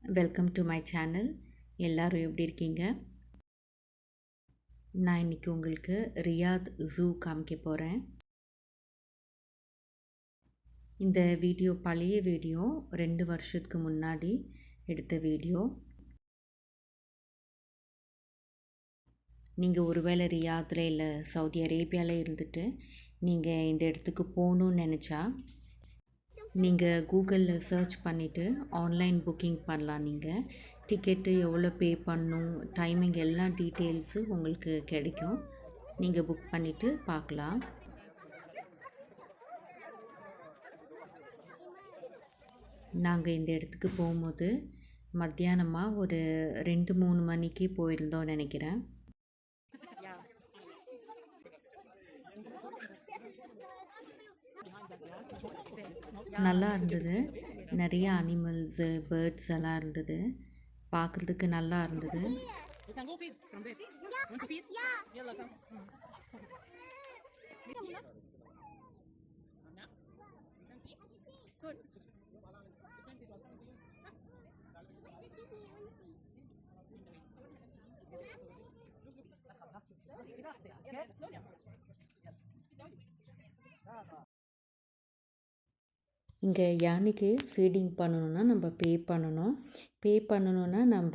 Welcome to my channel. எல்லோரும் எப்படி இருக்கீங்க? நான் இன்றைக்கி உங்களுக்கு ரியாத் ஜூ காமிக்க போகிறேன். இந்த வீடியோ பழைய வீடியோ, 2 வருஷத்துக்கு முன்னாடி எடுத்த வீடியோ. நீங்கள் ஒருவேளை ரியாத்தில் இல்லை சவுதி அரேபியாவில் இருந்துட்டு நீங்கள் இந்த இடத்துக்கு போகணுன்னு நினச்சா நீங்கள் கூகுளில் சர்ச் பண்ணிவிட்டு ஆன்லைன் புக்கிங் பண்ணலாம். நீங்கள் டிக்கெட்டு எவ்வளோ பே பண்ணணும், டைமிங் எல்லா டீட்டெயில்ஸு உங்களுக்கு கிடைக்கும். நீங்கள் புக் பண்ணிவிட்டு பார்க்கலாம். நாங்கள் இந்த இடத்துக்கு போகும்போது மத்தியானமாக ஒரு 2-3 மணிக்கு போயிருந்தோம் நினைக்கிறேன். நல்லா இருந்தது. நிறைய அனிமல்ஸு, பேர்ட்ஸ் எல்லாம் இருந்தது. பார்க்குறதுக்கு நல்லா இருந்தது. இங்கே யானைக்கு ஃபீடிங் பண்ணணுன்னா நம்ம பே பண்ணணும். பே பண்ணணுன்னா நம்ம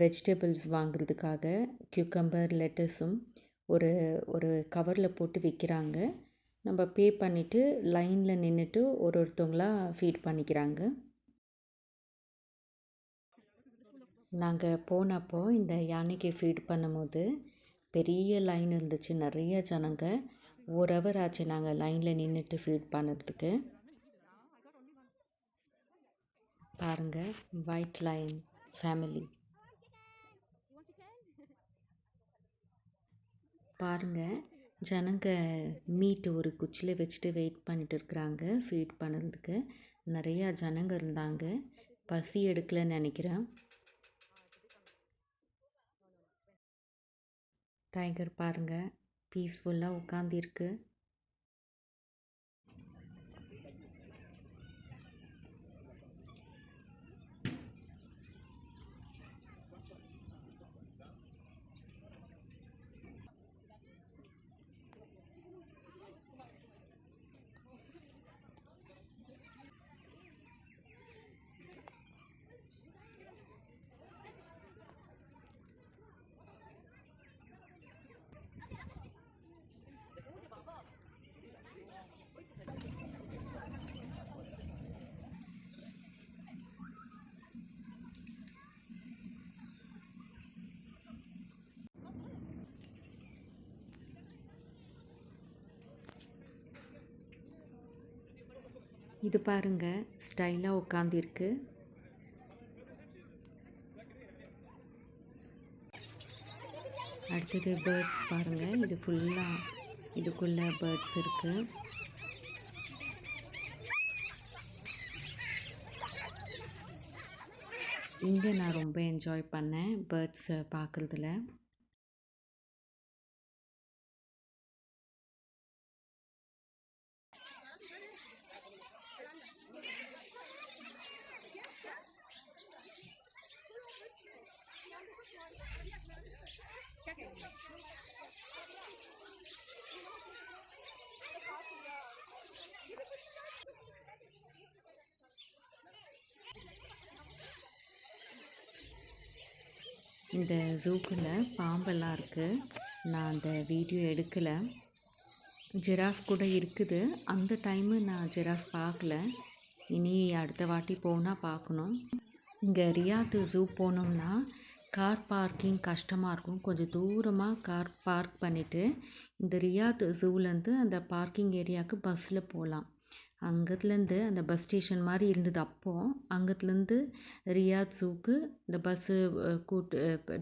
வெஜிடபிள்ஸ் வாங்குறதுக்காக கியூக்கம்பர், லெட்டஸும் ஒரு ஒரு கவரில் போட்டு விற்கிறாங்க. நம்ம பே பண்ணிவிட்டு லைனில் நின்றுட்டு ஒருத்தவங்களாக ஃபீட் பண்ணிக்கிறாங்க. நாங்கள் போனப்போ இந்த யானைக்கு ஃபீட் பண்ணும்போது பெரிய லைன் இருந்துச்சு, நிறைய ஜனங்க. 1 ஹவர் ஆச்சு நாங்கள் லைனில் நின்றுட்டு ஃபீட் பண்ணுறதுக்கு. பாருங்கள், ஒயிட் லைன் ஃபேமிலி. பாருங்கள், ஜனங்க மீட் ஒரு குச்சியில் வச்சுட்டு வெயிட் பண்ணிட்டு இருக்கிறாங்க ஃபீட் பண்ணுறதுக்கு. நிறையா ஜனங்க இருந்தாங்க. பசி எடுக்கலைன்னு நினைக்கிறேன். டைகர் பாருங்கள், பீஸ்ஃபுல்லாக உட்காந்துருக்கு. இது பாருங்கள், ஸ்டைலாக உட்காந்துருக்கு. அடுத்தது பேர்ட்ஸ் பாருங்கள். இது ஃபுல்லாக இதுக்குள்ளே பேர்ட்ஸ் இருக்குது. இங்கே நான் ரொம்ப என்ஜாய் பண்ணேன் பேர்ட்ஸை பார்க்குறதுல. இந்த ஜூக்குள்ளே பாம்பெல்லாம் இருக்குது. நான் அந்த வீடியோ எடுக்கலை. ஜிராஃப் கூட இருக்குது. அந்த டைமு நான் ஜிராஃப் பார்க்கல. இனி அடுத்த வாட்டி போனால் பார்க்கணும். இங்கே ரியாத் ஜூ போனோம்னா கார் பார்க்கிங் கஷ்டமாக இருக்கும். கொஞ்சம் தூரமாக கார் பார்க் பண்ணிவிட்டு இந்த ரியாத் ஜூலேருந்து அந்த பார்க்கிங் ஏரியாவுக்கு பஸ்ஸில் போகலாம். அங்கத்துலேருந்து அந்த பஸ் ஸ்டேஷன் மாதிரி இருந்தது அப்போது. அங்கத்துலேருந்து ரியாத் ஜூக்கு இந்த பஸ்ஸு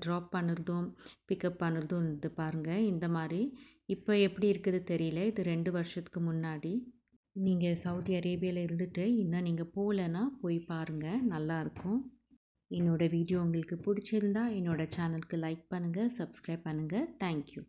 ட்ராப் பண்ணுறதும் பிக்கப் பண்ணுறதும் இருந்தது பாருங்கள். இந்த மாதிரி இப்போ எப்படி இருக்குது தெரியல. இது 2 வருஷத்துக்கு முன்னாடி. நீங்கள் சவுதி அரேபியாவில் இருந்துட்டு இன்னும் நீங்கள் போகலன்னா போய் பாருங்கள், நல்லாயிருக்கும். என்னோடய வீடியோ உங்களுக்கு பிடிச்சிருந்தா என்னோடய சேனலுக்கு லைக் பண்ணுங்கள், சப்ஸ்கிரைப் பண்ணுங்கள். தேங்க்யூ.